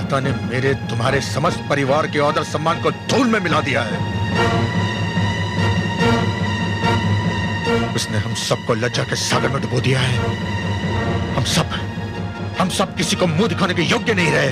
माता ने मेरे तुम्हारे समस्त परिवार के आदर सम्मान को धूल में मिला दिया है। उसने हम सबको लज्जा के सागर में डुबो दिया है। हम सब किसी को मुंह दिखाने के योग्य नहीं रहे।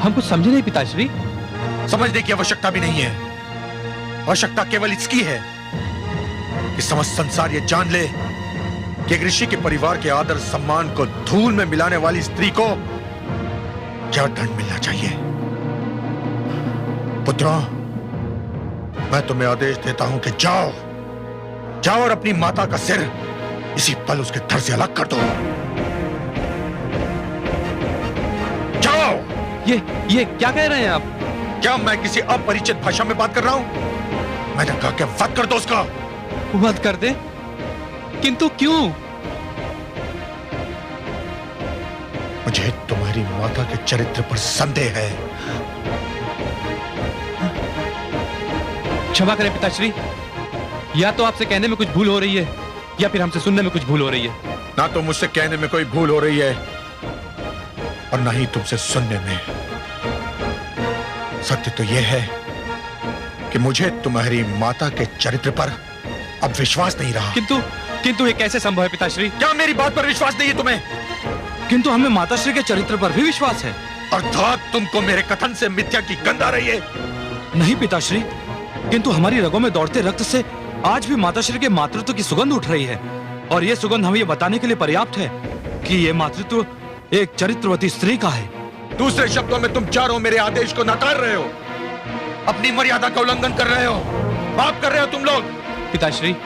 हम कुछ समझे नहीं पिताश्री। समझने की आवश्यकता भी नहीं है। आवश्यकता केवल इसकी है कि समस्त संसार ये जान ले कि एक ऋषि के परिवार के आदर सम्मान को धूल में मिलाने वाली स्त्री को क्या दंड मिलना चाहिए। पुत्रों, मैं तुम्हें आदेश देता हूं कि जाओ और अपनी माता का सिर इसी पल उसके धड़ से अलग कर दो। जाओ। ये क्या कह रहे हैं आप? क्या मैं किसी अपरिचित भाषा में बात कर रहा हूं? मैंने कहा कि वध कर दो उसका। वध कर दे? किंतु क्यों? मुझे तुम्हारी माता के चरित्र पर संदेह है। क्षमा करें पिताश्री, या तो आपसे कहने में कुछ भूल हो रही है या फिर हमसे सुनने में कुछ भूल हो रही है। ना तो मुझसे कहने में कोई भूल हो रही है और ना ही तुमसे सुनने में। सत्य तो यह है कि मुझे तुम्हारी माता के चरित्र पर अब विश्वास नहीं रहा। किंतु ये कैसे संभव है पिताश्री? क्या मेरी बात पर विश्वास नहीं है तुम्हें? किंतु हमें माताश्री के चरित्र पर भी विश्वास है। अर्थात तुमको मेरे कथन से मिथ्या की गंध आ रही है? नहीं पिताश्री, किंतु हमारी रगों में दौड़ते रक्त से आज भी माताश्री के मातृत्व की सुगंध उठ रही है, और यह सुगंध हमें यह बताने के लिए पर्याप्त है कि यह मातृत्व एक चरित्रवती स्त्री का है। दूसरे शब्दों में तुम चारों मेरे आदेश को नकार रहे हो, अपनी मर्यादा का उल्लंघन कर रहे हो, पाप कर रहे हो तुम लोग। पिताश्री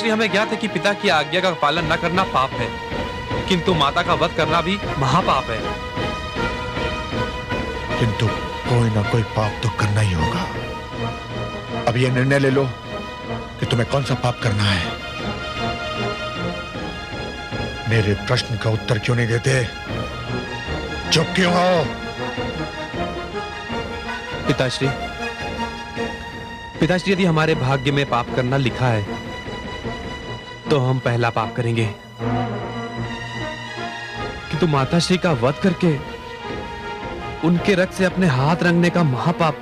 हमें ज्ञात है कि पिता की आज्ञा का पालन न करना पाप है, किंतु माता का वध करना भी महापाप है। किंतु कोई ना कोई पाप तो करना ही होगा। अब यह निर्णय ले लो कि तुम्हें कौन सा पाप करना है। मेरे प्रश्न का उत्तर क्यों नहीं देते? चुप क्यों हो? पिताश्री यदि हमारे भाग्य में पाप करना लिखा है तो हम पहला पाप करेंगे, किंतु माताश्री का वध करके उनके रक्त से अपने हाथ रंगने का महापाप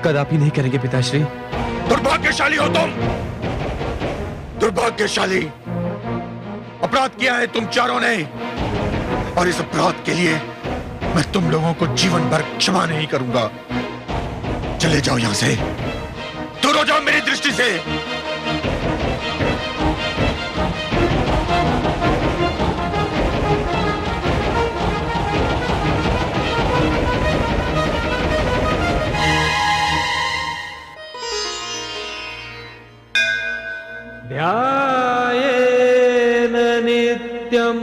कदापि नहीं करेंगे पिताश्री। दुर्भाग्यशाली हो तुम, दुर्भाग्यशाली। अपराध किया है तुम चारों ने, और इस अपराध के लिए मैं तुम लोगों को जीवन भर क्षमा नहीं करूंगा। चले जाओ यहां से, दूर हो जाओ मेरी दृष्टि से। ध्यायेन नित्यम्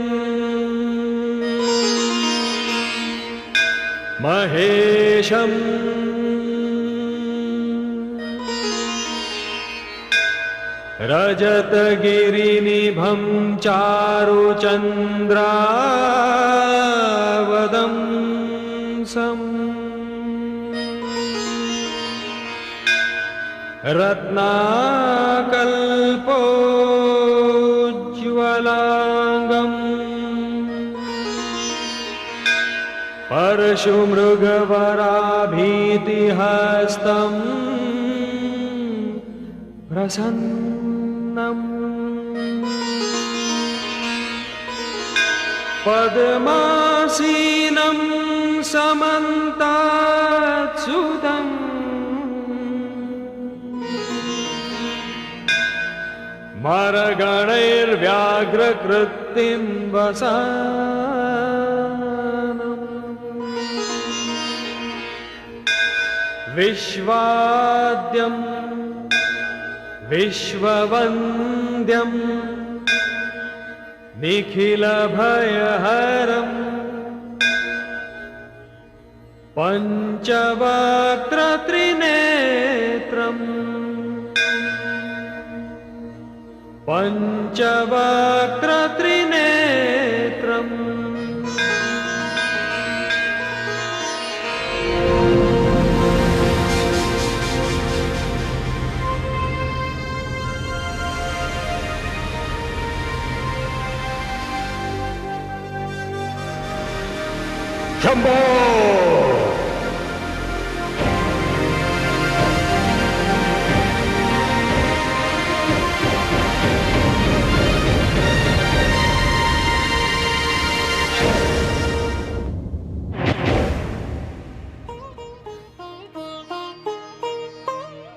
महेशम् रजतगिरिनिभं चारुचन्द्रावदंसम् रत्नाकल्पोज्ज्वलाङ्गम् परशुमृगवराभीतिहस्तम् प्रसन्नम् पद्मासीनं समन्तात्सुतम् मरगणैर्व्याघ्रकृत्तिं वसानम् विश्वाद्यम् विश्ववन्द्यम् निखिलभयहरम् पञ्चवक्त्रत्रिनेत्रम् पञ्चवक्त्रत्रिनेत्रम् शंभो!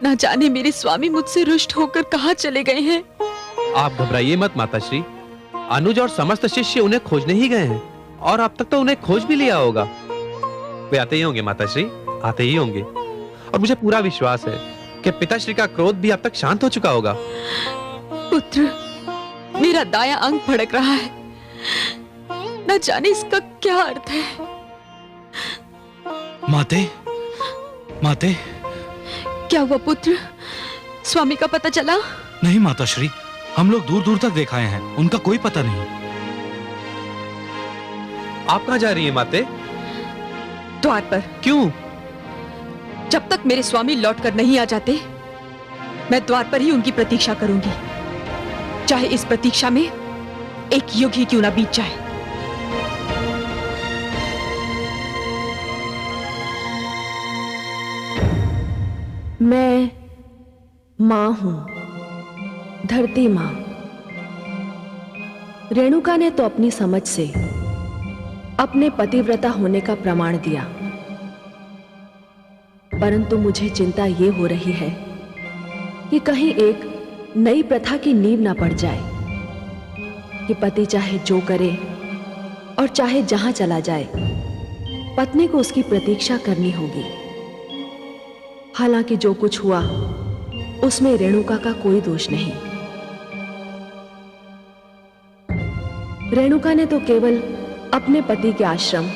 ना जाने मेरे स्वामी मुझसे रुष्ट होकर कहाँ चले गए हैं। आप घबराइए मत माताश्री, अनुज और समस्त शिष्य उन्हें खोजने ही गए हैं और अब तक तो उन्हें खोज भी लिया होगा। वे आते ही होंगे माताश्री, आते ही होंगे। और मुझे पूरा विश्वास है कि पिताश्री का क्रोध भी अब तक शांत हो चुका होगा। पुत्र, मेरा दाया अंग भड़क रहा है, न जाने इसका क्या अर्थ है। माते, माते। क्या हुआ पुत्र? स्वामी का पता चला? नहीं माताश्री, हम लोग दूर दूर तक देखाए हैं, उनका कोई पता नहीं। आप कहाँ जा रही हैं माते? द्वार पर। क्यों? जब तक मेरे स्वामी लौटकर नहीं आ जाते, मैं द्वार पर ही उनकी प्रतीक्षा करूंगी, चाहे इस प्रतीक्षा में एक युग ही क्यों ना बीत जाए। मैं मां हूं, धरती मां। रेणुका ने तो अपनी समझ से अपने पतिव्रता होने का प्रमाण दिया, परंतु मुझे चिंता ये हो रही है कि कहीं एक नई प्रथा की नींव ना पड़ जाए कि पति चाहे जो करे और चाहे जहां चला जाए, पत्नी को उसकी प्रतीक्षा करनी होगी। हालांकि जो कुछ हुआ उसमें रेणुका का कोई दोष नहीं। रेणुका ने तो केवल अपने पति के आश्रम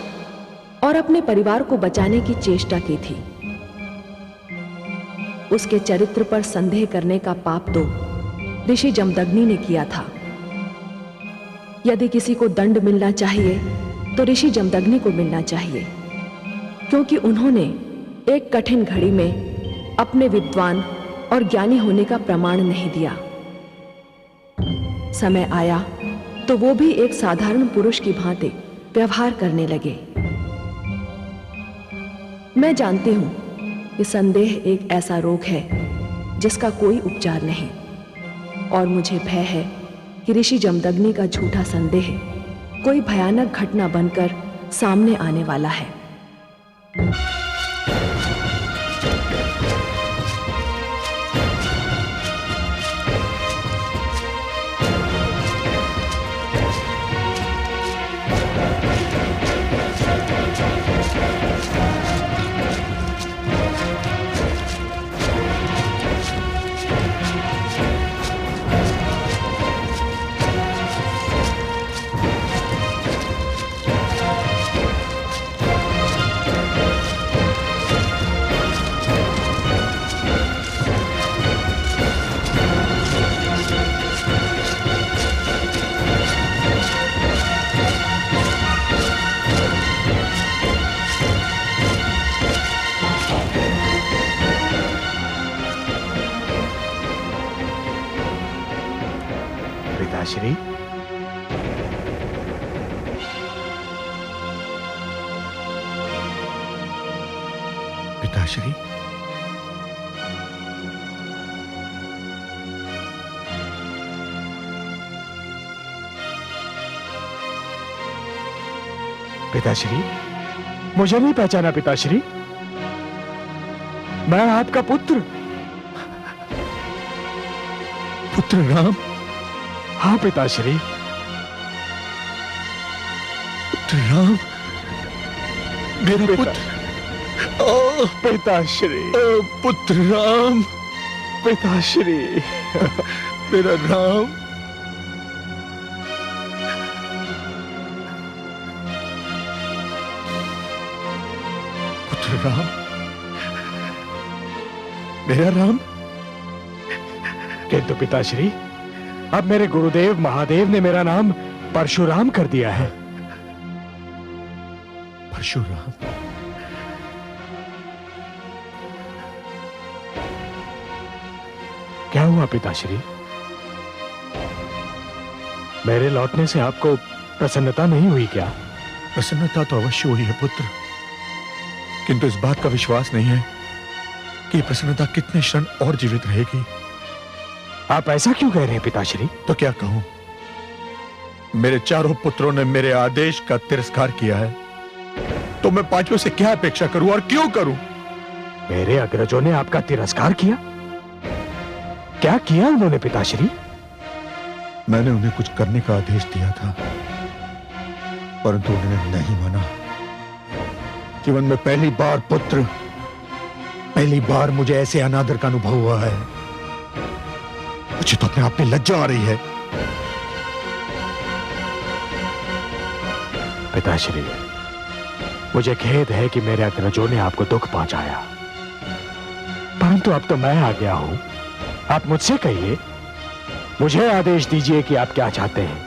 और अपने परिवार को बचाने की चेष्टा की थी। उसके चरित्र पर संदेह करने का पाप तो ऋषि जमदग्नि ने किया था। यदि किसी को दंड मिलना चाहिए तो ऋषि जमदग्नि को मिलना चाहिए, क्योंकि उन्होंने एक कठिन घड़ी में अपने विद्वान और ज्ञानी होने का प्रमाण नहीं दिया। समय आया तो वो भी एक साधारण पुरुष की भांति व्यवहार करने लगे। मैं जानती हूं कि संदेह एक ऐसा रोग है जिसका कोई उपचार नहीं, और मुझे भय है कि ऋषि जमदग्नि का झूठा संदेह कोई भयानक घटना बनकर सामने आने वाला है। पिताश्री, पिताश्री, पिताश्री, मुझे नहीं पहचाना पिताश्री? मैं आपका पुत्र राम। हाँ पिताश्री, पुत्र राम, मेरा पुत्र। पिताश्री, पुत्र राम, पिताश्री, मेरा राम। पुत्र राम, मेरा राम। किंतु पिताश्री, अब मेरे गुरुदेव महादेव ने मेरा नाम परशुराम कर दिया है। परशुराम? क्या हुआ पिताश्री? मेरे लौटने से आपको प्रसन्नता नहीं हुई क्या? प्रसन्नता तो अवश्य हुई है पुत्र, किंतु इस बात का विश्वास नहीं है कि ये प्रसन्नता कितने क्षण और जीवित रहेगी। आप ऐसा क्यों कह रहे हैं पिताश्री? तो क्या कहूं, मेरे चारों पुत्रों ने मेरे आदेश का तिरस्कार किया है, तो मैं पांचों से क्या अपेक्षा करूं और क्यों करूं? मेरे अग्रजों ने आपका तिरस्कार किया? क्या किया उन्होंने पिताश्री? मैंने उन्हें कुछ करने का आदेश दिया था, परंतु उन्होंने नहीं माना। जीवन में पहली बार पुत्र, पहली बार मुझे ऐसे अनादर का अनुभव हुआ है। मुझे तो अपने आप में लज्जा आ रही है। पिताश्री, मुझे खेद है कि मेरे अग्रजों ने आपको दुख पहुंचाया, परंतु अब तो मैं आ गया हूं। आप मुझसे कहिए, मुझे आदेश दीजिए कि आप क्या चाहते हैं।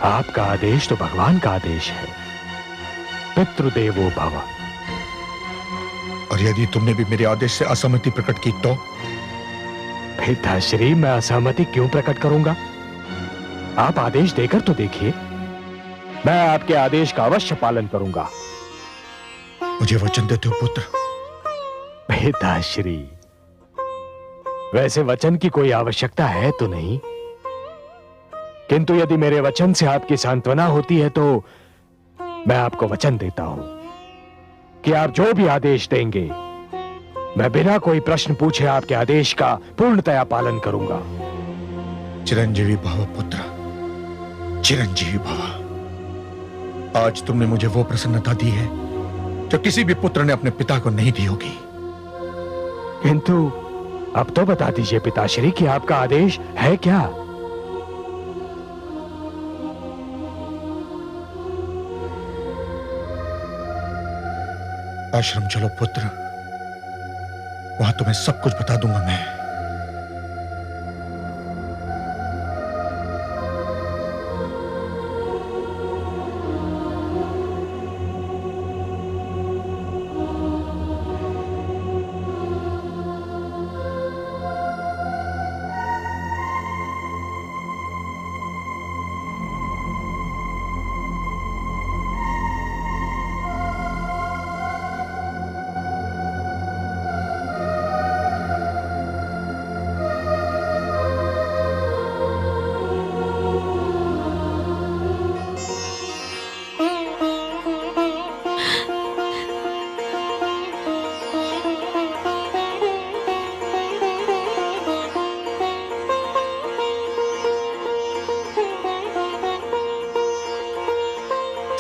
आपका आदेश तो भगवान का आदेश है, पितृदेवो भव। और यदि तुमने भी मेरे आदेश से असहमति प्रकट की तो? पिताश्री, मैं असहमति क्यों प्रकट करूंगा? आप आदेश देकर तो देखिए, मैं आपके आदेश का अवश्य पालन करूंगा। मुझे वचन देते हो पुत्र? पिताश्री, वैसे वचन की कोई आवश्यकता है तो नहीं, किंतु यदि मेरे वचन से आपकी सांत्वना होती है तो मैं आपको वचन देता हूं कि आप जो भी आदेश देंगे, मैं बिना कोई प्रश्न पूछे आपके आदेश का पूर्णतया पालन करूंगा। चिरंजीवी भव पुत्र, चिरंजीवी भव। आज तुमने मुझे वो प्रसन्नता दी है जो किसी भी पुत्र ने अपने पिता को नहीं दी होगी। किंतु अब तो बता दीजिए पिताश्री कि आपका आदेश है क्या? आश्रम चलो पुत्र, वहां तुम्हें सब कुछ बता दूंगा मैं।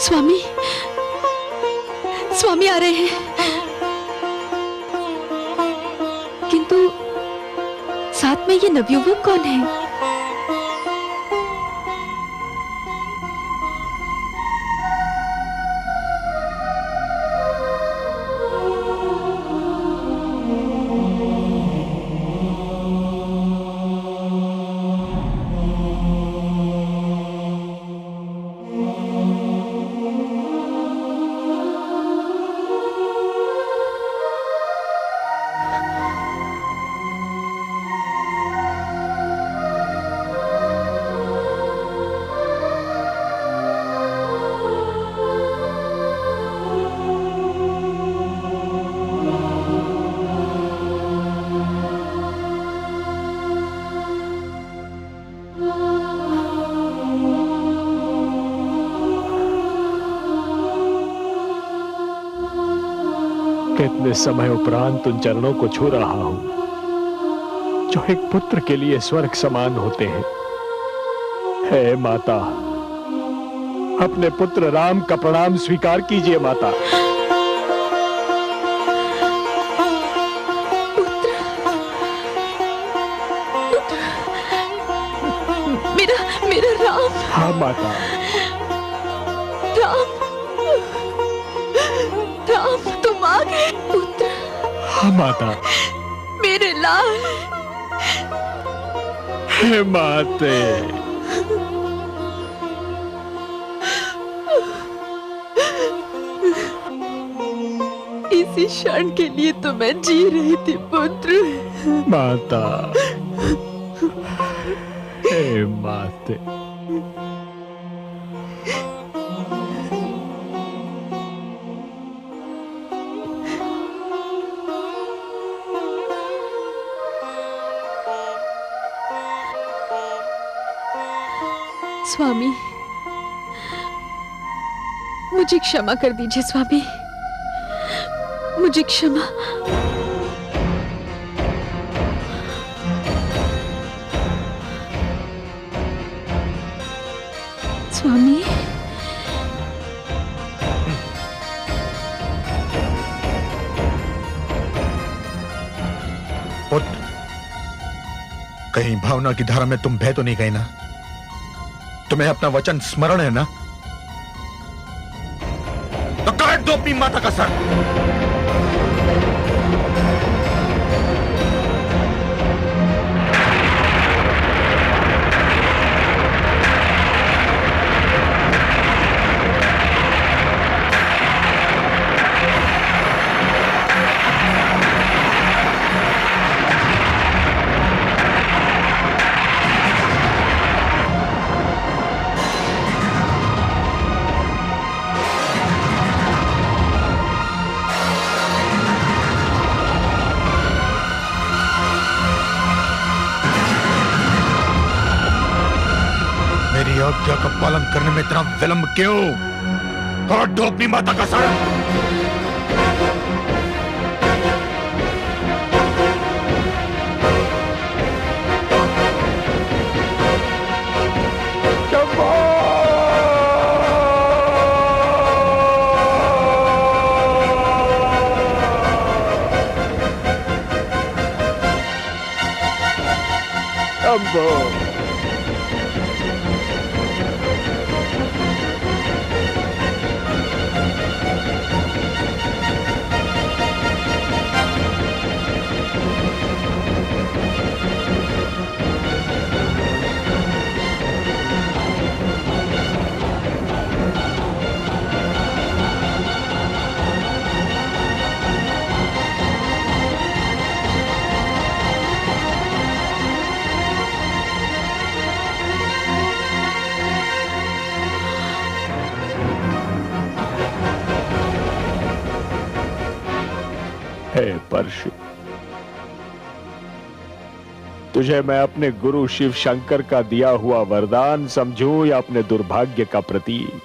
स्वामी, स्वामी आ रहे हैं, किंतु साथ में ये नवयुवक कौन है? कितने समय उपरांत उन चरणों को छू रहा हूं जो एक पुत्र के लिए स्वर्ग समान होते हैं। हे माता, अपने पुत्र राम का प्रणाम स्वीकार कीजिए माता। मेरा राम। हाँ माता। राम, राम तुम आ गए पुत्र। हाँ माता। मेरे लाल। हे माते। इसी क्षण के लिए तो मैं जी रही थी पुत्र। माता। हे माते। स्वामी, मुझे क्षमा कर दीजिए स्वामी, मुझे क्षमा। स्वामी, पुत्र, कहीं भावना की धारा में तुम बह तो नहीं गए ना? तुम्हें अपना वचन स्मरण है ना? तो काट दो अपनी माता का सर। मेरी आज्ञा का पालन करने में इतना विलंब क्यों? काट दो अपनी माता का सर। हे परशु, तुझे मैं अपने गुरु शिव शंकर का दिया हुआ वरदान समझूं या अपने दुर्भाग्य का प्रतीक?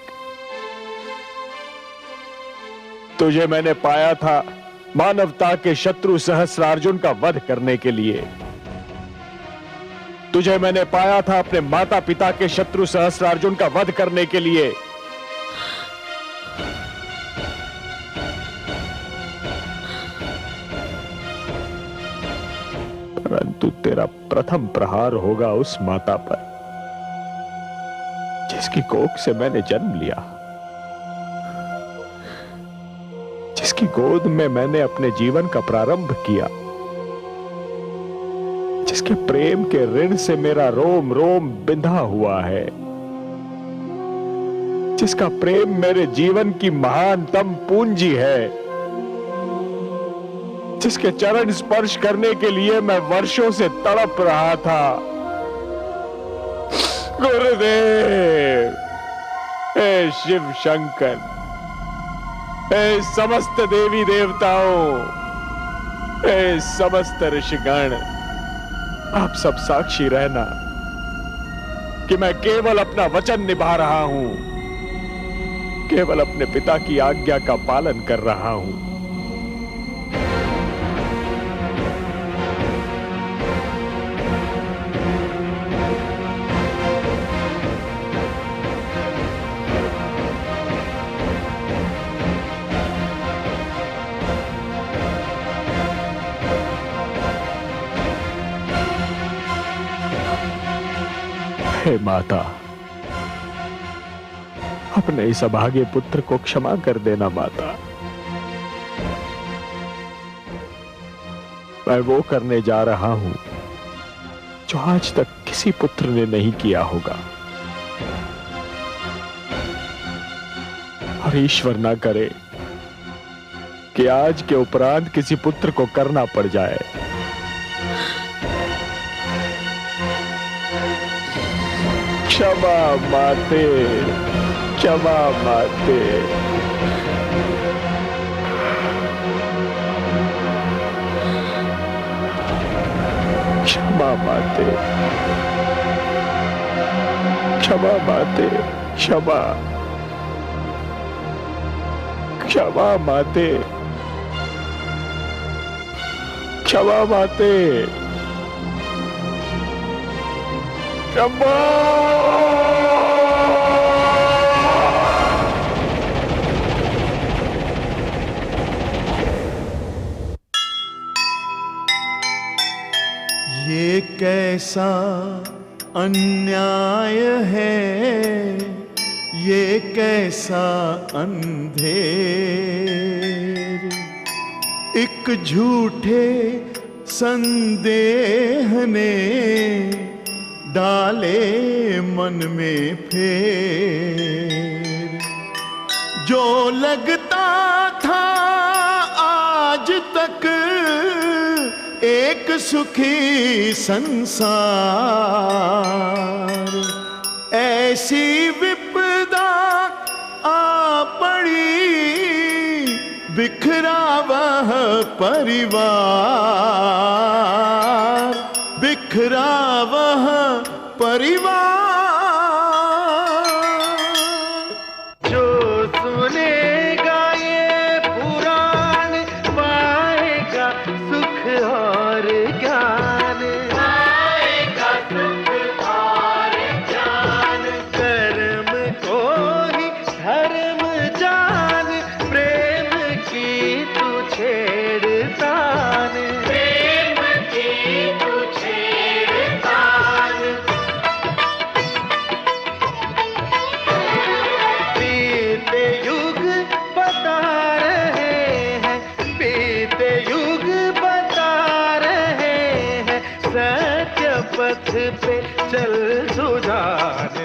तुझे मैंने पाया था मानवता के शत्रु सहस्रार्जुन का वध करने के लिए। तुझे मैंने पाया था अपने माता पिता के शत्रु सहस्रार्जुन का वध करने के लिए। परंतु तेरा प्रथम प्रहार होगा उस माता पर जिसकी कोख से मैंने जन्म लिया, जिसकी गोद में मैंने अपने जीवन का प्रारंभ किया, जिसके प्रेम के ऋण से मेरा रोम रोम बिंधा हुआ है, जिसका प्रेम मेरे जीवन की महानतम पूंजी है, जिसके चरण स्पर्श करने के लिए मैं वर्षों से तड़प रहा था। गुरुदेव, हे शिव शंकर, हे समस्त देवी देवताओं, हे समस्त ऋषिगण, आप सब साक्षी रहना कि मैं केवल अपना वचन निभा रहा हूं, केवल अपने पिता की आज्ञा का पालन कर रहा हूं। हे माता, अपने इस अभागे पुत्र को क्षमा कर देना माता। मैं वो करने जा रहा हूं जो आज तक किसी पुत्र ने नहीं किया होगा, और ईश्वर ना करे कि आज के उपरांत किसी पुत्र को करना पड़ जाए। क्षमा माते, क्षमा माते। क्षमा माते, क्षमा माते, क्षमा, क्षमा माते, क्षमा माते, क्षमा। ये कैसा अन्याय है, ये कैसा अंधेर, एक झूठे संदेह ने डाले मन में फेर। जो लगता था आज तक एक सुखी संसार, ऐसी विपदा आ पड़ी, बिखरा वह परिवार, बिखरा वह परिवार। जो सुनेगा ये पुराण पाएगा सुख और ज्ञान, पाएगा सुख और ज्ञान। कर्म को ही धर्म जान, प्रेम की तू छेड़तान, प्रेम की तू छेड़तान। बीते युग बता रहे हैं, बीते युग बता रहे हैं, सत्य पथ पे चल सुजान,